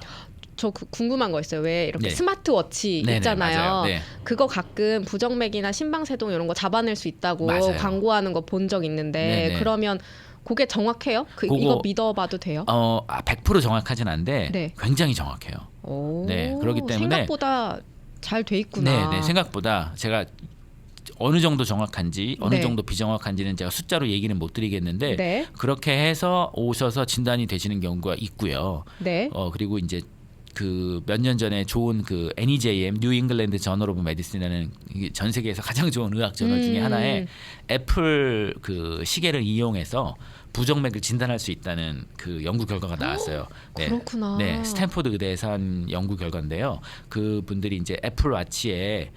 저 궁금한 거 있어요. 왜 이렇게 네. 스마트워치 네네, 있잖아요. 맞아요. 네. 그거 가끔 부정맥이나 심방세동 이런 거 잡아낼 수 있다고 맞아요. 광고하는 거 본 적 있는데 네네. 그러면 그게 정확해요? 그거- 이거 믿어봐도 돼요? 100% 정확하진 않은데 네. 굉장히 정확해요. 오, 네, 그렇기 때문에- 생각보다 잘 돼 있구나. 네, 생각보다 제가 어느 정도 정확한지 어느 네. 정도 비정확한지는 제가 숫자로 얘기는 못 드리겠는데 네, 그렇게 해서 오셔서 진단이 되시는 경우가 있고요. 네. 그리고 이제 그 몇 년 전에 좋은 그 NEJM 뉴 잉글랜드 저널 오브 메디슨이라는 이게 전 세계에서 가장 좋은 의학 저널 중에 하나에 애플 그 시계를 이용해서 부정맥을 진단할 수 있다는 그 연구 결과가 나왔어요. 네. 그렇구나. 네, 스탠포드 의대에서 한 연구 결과인데요. 그 분들이 이제 애플 와치에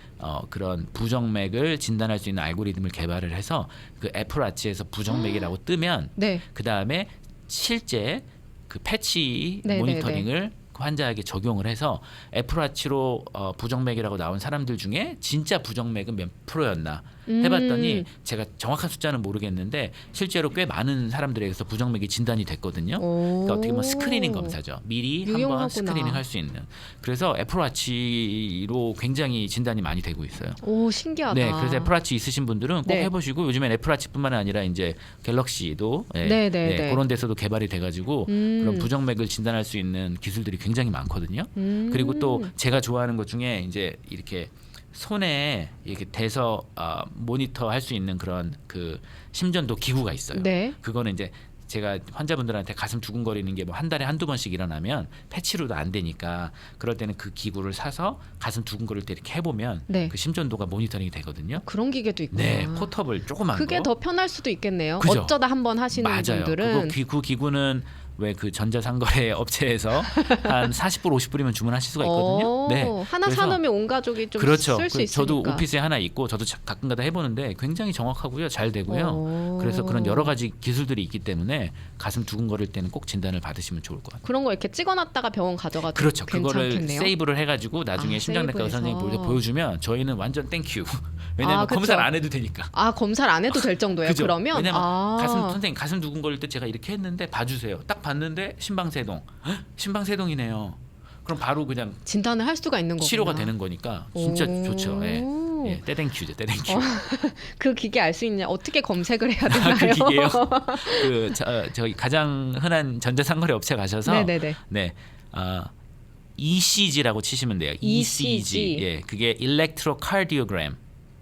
그런 부정맥을 진단할 수 있는 알고리즘을 개발을 해서 그 애플 와치에서 부정맥이라고 뜨면 네. 그 다음에 실제 그 패치 네, 모니터링을 환자에게 적용을 해서 애플워치로 부정맥이라고 나온 사람들 중에 진짜 부정맥은 몇 프로였나 해봤더니 제가 정확한 숫자는 모르겠는데 실제로 꽤 많은 사람들에게서 부정맥이 진단이 됐거든요. 그러니까 어떻게 보면 스크리닝 검사죠. 미리 한번 유용하구나. 스크리닝 할 수 있는. 그래서 애플워치로 굉장히 진단이 많이 되고 있어요. 오, 신기하다. 네, 그래서 애플워치 있으신 분들은 꼭 네. 해보시고 요즘엔 애플워치뿐만 아니라 이제 갤럭시도 네, 네. 그런 데서도 개발이 돼가지고 그런 부정맥을 진단할 수 있는 기술들이 굉장히 많거든요. 그리고 또 제가 좋아하는 것 중에 이제 이렇게 손에 이렇게 대서 모니터 할 수 있는 그런 그 심전도 기구가 있어요. 네. 그거는 이제 제가 환자분들한테 가슴 두근거리는 게 뭐 한 달에 한두 번씩 일어나면 패치로도 안 되니까 그럴 때는 그 기구를 사서 가슴 두근거릴 때 이렇게 해보면 네. 그 심전도가 모니터링이 되거든요. 그런 기계도 있구나. 네, 포터블 조그만 그게 거. 더 편할 수도 있겠네요. 그죠? 어쩌다 한번 하시는 맞아요. 분들은 그 기구는 왜 그 전자상거래 업체에서 한 40불 50불이면 주문하실 수가 있거든요. 네. 하나 그래서 사놓으면 온 가족이 좀 그렇죠. 쓸 수 있으니까. 저도 오피스에 하나 있고 저도 가끔가다 해보는데 굉장히 정확하고요, 잘 되고요. 그래서 그런 여러 가지 기술들이 있기 때문에 가슴 두근거릴 때는 꼭 진단을 받으시면 좋을 것 같아요. 그런 거 이렇게 찍어놨다가 병원 가져가도 그렇죠. 그거를 괜찮겠네요. 세이브를 해가지고 나중에 심장내과 세이브해서. 의사선생님 보여주면 저희는 완전 땡큐. 왜냐하면 그쵸. 검사를 안 해도 되니까. 검사를 안 해도 될 정도예요. 그죠? 그러면 왜냐면 선생님 가슴 두근거릴 때 제가 이렇게 했는데 봐주세요. 딱 봤는데 심방세동, 심방세동이네요. 그럼 바로 그냥 진단을 할 수가 있는 거구나. 치료가 되는 거니까 진짜 오. 좋죠. 예, 떼땡큐죠, 떼땡큐. 그 기계 알 수 있냐? 어떻게 검색을 해야 되나요? 그 기계요. 저기 가장 흔한 전자상거래 업체 가셔서 네네네. 네, ECG라고 치시면 돼요. ECG. 예, 그게 Electrocardiogram.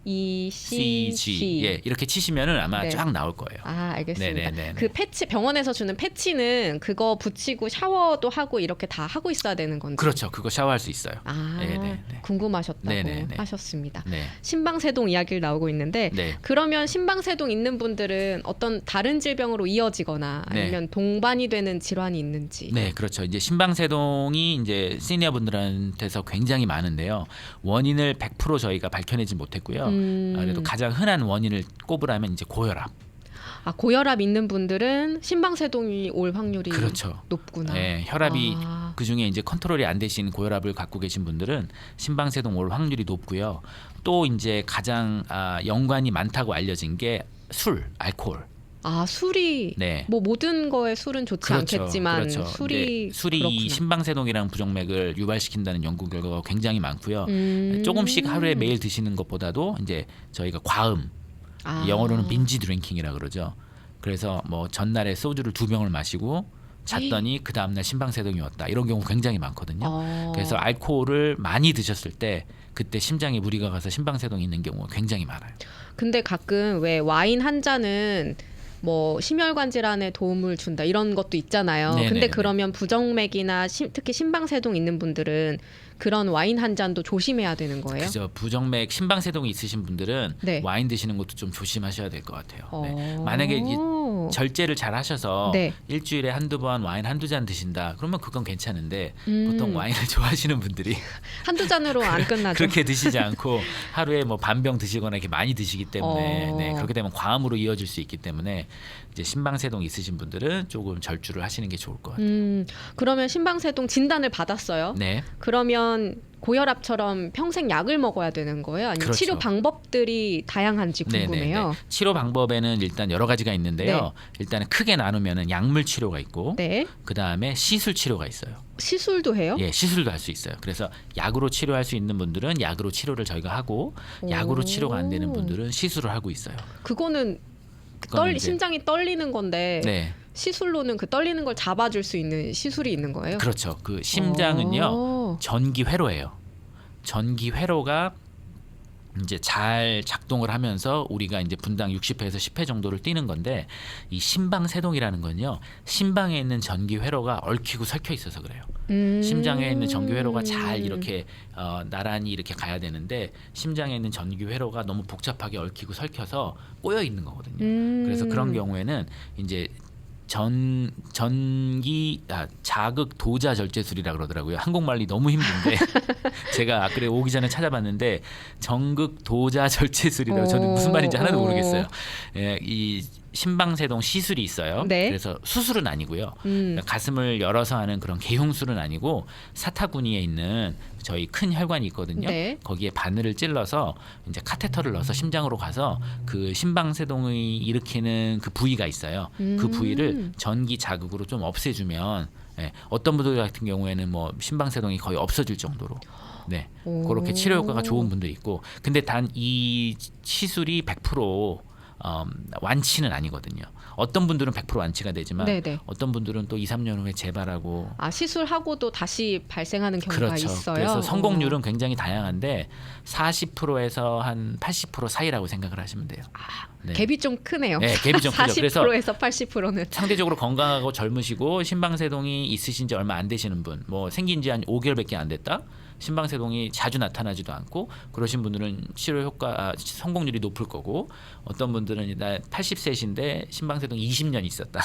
CG. 예, 이렇게 치시면은 아마 네. 쫙 나올 거예요. 알겠습니다. 네네네. 그 패치 병원에서 주는 패치는 그거 붙이고 샤워도 하고 이렇게 다 하고 있어야 되는 건지. 그렇죠. 그거 샤워할 수 있어요. 네네. 궁금하셨다고 네네네. 하셨습니다. 네. 심방세동 이야기를 나오고 있는데 네. 그러면 심방세동 있는 분들은 어떤 다른 질병으로 이어지거나 아니면 동반이 되는 질환이 있는지. 네, 그렇죠. 이제 심방세동이 이제 시니어 분들한테서 굉장히 많은데요. 원인을 100% 저희가 밝혀내지 못했고요. 그래도 가장 흔한 원인을 꼽으라면 이제 고혈압. 고혈압 있는 분들은 심방세동이 올 확률이 그렇죠. 높구나. 네, 혈압이 그 중에 이제 컨트롤이 안 되신 고혈압을 갖고 계신 분들은 심방세동 올 확률이 높고요. 또 이제 가장 연관이 많다고 알려진 게 술, 알코올. 술이 네. 뭐 모든 거에 술은 좋지 않겠지만 술이 술이 심방세동이랑 부정맥을 유발시킨다는 연구 결과가 굉장히 많고요. 조금씩 하루에 매일 드시는 것보다도 이제 저희가 과음, 영어로는 빈지 드링킹이라 그러죠. 그래서 뭐 전날에 소주를 2병을 마시고 잤더니 그 다음날 심방세동이 왔다. 이런 경우 굉장히 많거든요. 그래서 알코올을 많이 드셨을 때 그때 심장에 무리가 가서 심방세동이 있는 경우가 굉장히 많아요. 근데 가끔 왜 와인 한 잔은 뭐 심혈관 질환에 도움을 준다 이런 것도 있잖아요. 네네네. 근데 그러면 부정맥이나 특히 심방세동 있는 분들은 그런 와인 한 잔도 조심해야 되는 거예요? 그죠. 부정맥 심방세동이 있으신 분들은 네. 와인 드시는 것도 좀 조심하셔야 될 것 같아요. 네. 어. 만약에 절제를 잘 하셔서 네. 일주일에 한두 번 와인 한두 잔 드신다. 그러면 그건 괜찮은데 음. 보통 와인을 좋아하시는 분들이 한두 잔으로 안 끝나죠. 그렇게 드시지 않고 하루에 뭐 반병 드시거나 이렇게 많이 드시기 때문에 어. 네, 그렇게 되면 과음으로 이어질 수 있기 때문에 이제 심방세동 있으신 분들은 조금 절주를 하시는 게 좋을 것 같아요. 그러면 심방세동 진단을 받았어요. 네. 그러면 고혈압처럼 평생 약을 먹어야 되는 거예요? 아니면 그렇죠. 치료 방법들이 다양한지 궁금해요. 네네네. 치료 방법에는 일단 여러 가지가 있는데요. 일단은 크게 나누면은 약물 치료가 있고 네. 그다음에 시술 치료가 있어요. 시술도 해요? 예, 시술도 할 수 있어요. 그래서 약으로 치료할 수 있는 분들은 약으로 치료를 저희가 하고 약으로 치료가 안 되는 분들은 시술을 하고 있어요. 그거는 그거는 이제- 심장이 떨리는 건데 네. 시술로는 그 떨리는 걸 잡아줄 수 있는 시술이 있는 거예요? 그렇죠. 그 심장은요. 전기 회로예요. 전기 회로가 이제 잘 작동을 하면서 우리가 이제 분당 60회에서 10회 정도를 뛰는 건데 이 심방세동이라는 건요. 심방에 있는 전기 회로가 얽히고 설켜 있어서 그래요. 심장에 있는 전기 회로가 잘 이렇게 나란히 이렇게 가야 되는데 심장에 있는 전기 회로가 너무 복잡하게 얽히고 설켜서 꼬여 있는 거거든요. 그래서 그런 경우에는 이제 자극 도자 절제술이라 그러더라고요. 한국말이 너무 힘든데 제가 그래 오기 전에 찾아봤는데 전극 도자 절제술이라고 저는 무슨 말인지 하나도 모르겠어요. 예, 이 심방세동 시술이 있어요. 네. 그래서 수술은 아니고요. 가슴을 열어서 하는 그런 개흉술은 아니고 사타구니에 있는 저희 큰 혈관이 있거든요. 네. 거기에 바늘을 찔러서 이제 카테터를 넣어서 심장으로 가서 그 심방세동이 일으키는 그 부위가 있어요. 그 부위를 전기 자극으로 좀 없애주면 예, 어떤 분들 같은 경우에는 뭐 심방세동이 거의 없어질 정도로 네 그렇게 치료 효과가 좋은 분도 있고 근데 단 이 시술이 100% 완치는 아니거든요. 어떤 분들은 100% 완치가 되지만 네네. 어떤 분들은 또 2, 3년 후에 재발하고 아, 시술하고도 다시 발생하는 경우가 그렇죠. 있어요. 그래서 성공률은 굉장히 다양한데 40%에서 한 80% 사이라고 생각을 하시면 돼요. 네. 갭이 좀 크네요. 네, 갭이 좀 크죠. 그래서 40%에서 80%는 상대적으로 건강하고 젊으시고 심방세동이 있으신 지 얼마 안 되시는 분, 뭐 생긴 지 한 5개월밖에 안 됐다. 심방세동이 자주 나타나지도 않고 그러신 분들은 치료 효과 성공률이 높을 거고 어떤 분들은 나 80세신데 심방세동이 20년 있었다.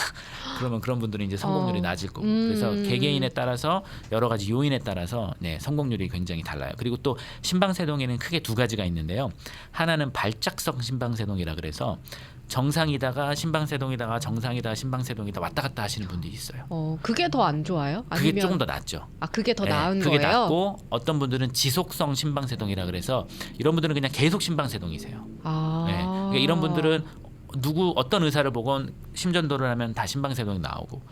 그러면 그런 분들은 이제 성공률이 낮을 거고 그래서 개개인에 따라서 여러 가지 요인에 따라서 네, 성공률이 굉장히 달라요. 그리고 또 심방세동에는 크게 두 가지가 있는데요. 하나는 발작성 심방세동이라 그래서 정상이다가 심방세동이다가 정상이다 심방세동이다 왔다 갔다 하시는 분들이 있어요. 그게 더 안 좋아요? 그게 아니면 조금 더 낫죠. 그게 더 네, 나은 그게 거예요? 낫고 어떤 분들은 지속성 심방세동이라 그래서 이런 분들은 그냥 계속 심방세동이세요. 아. 네, 그러니까 이런 분들은 어떤 의사를 보건 심전도를 하면 다 심방세동이 나오고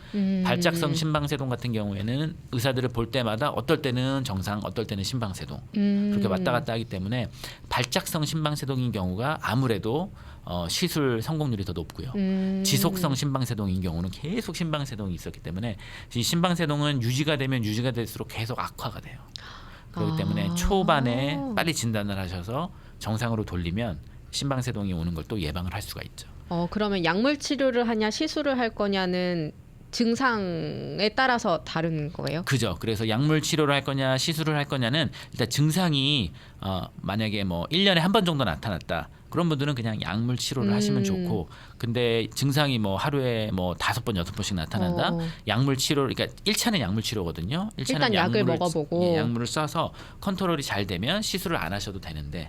발작성 심방세동 같은 경우에는 의사들을 볼 때마다 어떨 때는 정상 어떨 때는 심방세동 그렇게 왔다 갔다 하기 때문에 발작성 심방세동인 경우가 아무래도 시술 성공률이 더 높고요. 지속성 심방세동인 경우는 계속 심방세동이 있었기 때문에 이 심방세동은 유지가 되면 유지가 될수록 계속 악화가 돼요. 그렇기 때문에 초반에 빨리 진단을 하셔서 정상으로 돌리면 심방세동이 오는 걸 또 예방을 할 수가 있죠. 그러면 약물 치료를 하냐 시술을 할 거냐는 증상에 따라서 다른 거예요? 그죠. 그래서 약물 치료를 할 거냐 시술을 할 거냐는 일단 증상이 만약에 뭐 1년에 한 번 정도 나타났다. 그런 분들은 그냥 약물 치료를 하시면 좋고 근데 증상이 뭐 하루에 뭐 5번 6번씩 나타난다. 약물 치료 그러니까 1차는 약물 치료거든요. 일단 약을 먹어보고 예, 약물을 써서 컨트롤이 잘 되면 시술을 안 하셔도 되는데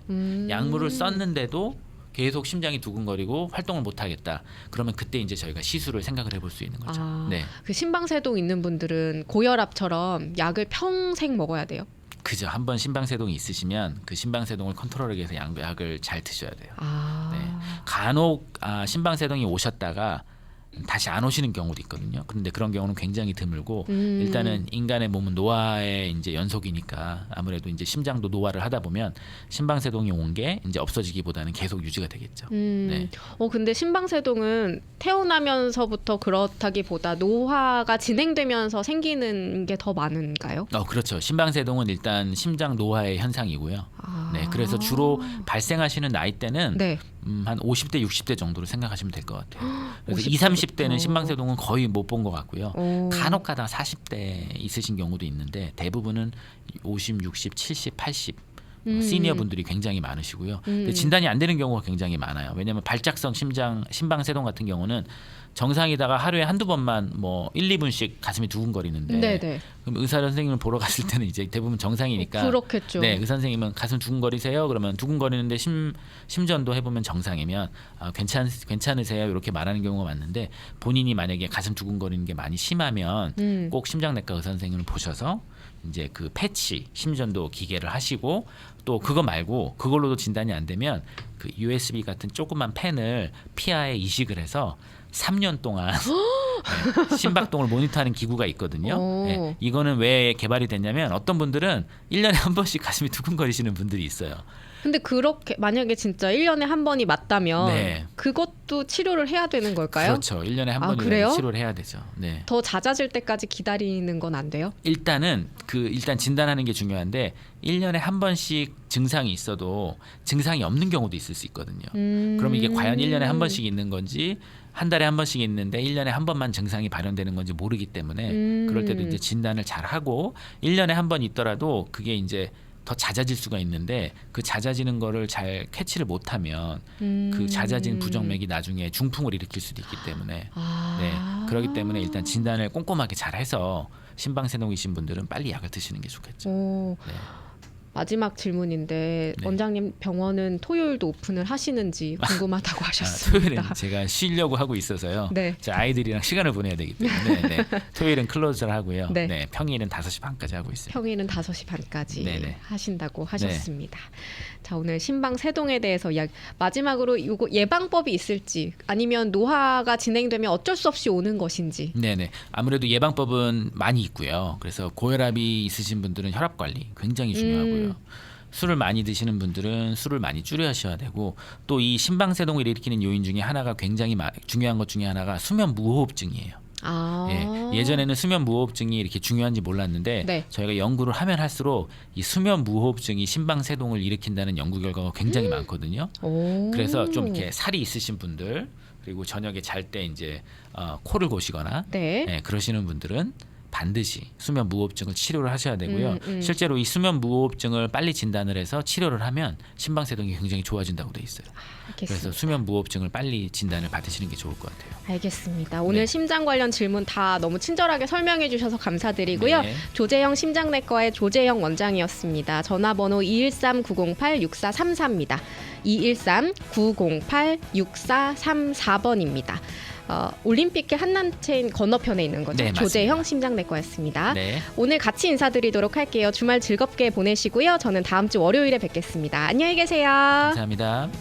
약물을 썼는데도 계속 심장이 두근거리고 활동을 못 하겠다. 그러면 그때 이제 저희가 시술을 생각을 해볼 수 있는 거죠. 네. 그 심방세동 있는 분들은 고혈압처럼 약을 평생 먹어야 돼요? 그죠. 한번 심방세동이 있으시면 그 심방세동을 컨트롤하기 위해서 약을 잘 드셔야 돼요. 네. 간혹 심방세동이 오셨다가 다시 안 오시는 경우도 있거든요. 그런데 그런 경우는 굉장히 드물고 일단은 인간의 몸은 노화의 이제 연속이니까 아무래도 이제 심장도 노화를 하다 보면 심방세동이 온 게 이제 없어지기보다는 계속 유지가 되겠죠. 네. 근데 심방세동은 태어나면서부터 그렇다기보다 노화가 진행되면서 생기는 게 더 많은가요? 그렇죠. 심방세동은 일단 심장 노화의 현상이고요. 네, 그래서 주로 발생하시는 나이대는 네. 한 50대 60대 정도로 생각하시면 될 것 같아요. 그래서 50대 20, 30대는 심방세동은 거의 못 본 것 같고요. 오. 간혹가다 40대 있으신 경우도 있는데 대부분은 50, 60, 70, 80 시니어 분들이 굉장히 많으시고요. 근데 진단이 안 되는 경우가 굉장히 많아요. 왜냐하면 발작성 심방세동 같은 경우는 정상이다가 하루에 한두 번만 뭐 1, 2분씩 가슴이 두근거리는데 네네. 그럼 의사 선생님을 보러 갔을 때는 이제 대부분 정상이니까 그렇겠죠. 네, 의사 선생님은 가슴 두근거리세요? 그러면 두근거리는데 심전도 해보면 정상이면 괜찮으세요? 이렇게 말하는 경우가 많은데 본인이 만약에 가슴 두근거리는 게 많이 심하면 꼭 심장내과 의사 선생님을 보셔서 이제 그 패치 심전도 기계를 하시고 또 그거 말고 그걸로도 진단이 안 되면 그 USB 같은 조그만 펜을 피하에 이식을 해서 3년 동안 네, 심박동을 모니터하는 기구가 있거든요. 네, 이거는 왜 개발이 됐냐면 어떤 분들은 1년에 한 번씩 가슴이 두근거리시는 분들이 있어요. 근데 그렇게 만약에 진짜 1년에 한 번이 맞다면 네. 그것도 치료를 해야 되는 걸까요? 그렇죠. 1년에 한 아, 번이라도 그래요? 치료를 해야 되죠. 네. 더 잦아질 때까지 기다리는 건 안 돼요? 일단 진단하는 게 중요한데 1년에 한 번씩 증상이 있어도 증상이 없는 경우도 있을 수 있거든요. 그럼 이게 과연 1년에 한 번씩 있는 건지 한 달에 한 번씩 있는데 1년에 한 번만 증상이 발현되는 건지 모르기 때문에 그럴 때도 이제 진단을 잘 하고 1년에 한 번 있더라도 그게 이제 더 잦아질 수가 있는데 그 잦아지는 거를 잘 캐치를 못하면 그 잦아진 부정맥이 나중에 중풍을 일으킬 수도 있기 때문에 네, 그렇기 때문에 일단 진단을 꼼꼼하게 잘 해서 심방세동이신 분들은 빨리 약을 드시는 게 좋겠죠. 오, 네. 마지막 질문인데 네. 원장님 병원은 토요일도 오픈을 하시는지 궁금하다고 하셨습니다. 토요일은 제가 쉬려고 하고 있어서요. 네. 제 아이들이랑 시간을 보내야 되기 때문에 네. 토요일은 클로즈를 하고요. 네. 네. 평일은 5시 반까지 하고 있습니다. 평일은 5시 반까지 네네. 하신다고 하셨습니다. 자, 오늘 심방세동에 대해서 마지막으로 이거 예방법이 있을지 아니면 노화가 진행되면 어쩔 수 없이 오는 것인지. 네네. 아무래도 예방법은 많이 있고요. 그래서 고혈압이 있으신 분들은 혈압 관리 굉장히 중요하고요. 술을 많이 드시는 분들은 술을 많이 줄여셔야 되고 또 이 심방세동을 일으키는 요인 중에 하나가 굉장히 중요한 것 중에 하나가 수면 무호흡증이에요. 예전에는 수면 무호흡증이 이렇게 중요한지 몰랐는데 네. 저희가 연구를 하면 할수록 이 수면 무호흡증이 심방세동을 일으킨다는 연구 결과가 굉장히 많거든요. 오. 그래서 좀 이렇게 살이 있으신 분들 그리고 저녁에 잘 때 이제 코를 고시거나 네. 그러시는 분들은 반드시 수면 무호흡증을 치료를 하셔야 되고요. 실제로 이 수면 무호흡증을 빨리 진단을 해서 치료를 하면 심방세동이 굉장히 좋아진다고 돼 있어요. 알겠습니다. 그래서 수면 무호흡증을 빨리 진단을 받으시는 게 좋을 것 같아요. 알겠습니다. 오늘 네. 심장 관련 질문 다 너무 친절하게 설명해 주셔서 감사드리고요. 네. 조재형 심장내과의 조재형 원장이었습니다. 전화번호 213-908-6433입니다. 213-908-6434번입니다. 올림픽길 한남체인 건너편에 있는 거죠. 네, 조재형 맞습니다. 심장내과였습니다. 네. 오늘 같이 인사드리도록 할게요. 주말 즐겁게 보내시고요. 저는 다음 주 월요일에 뵙겠습니다. 안녕히 계세요. 감사합니다.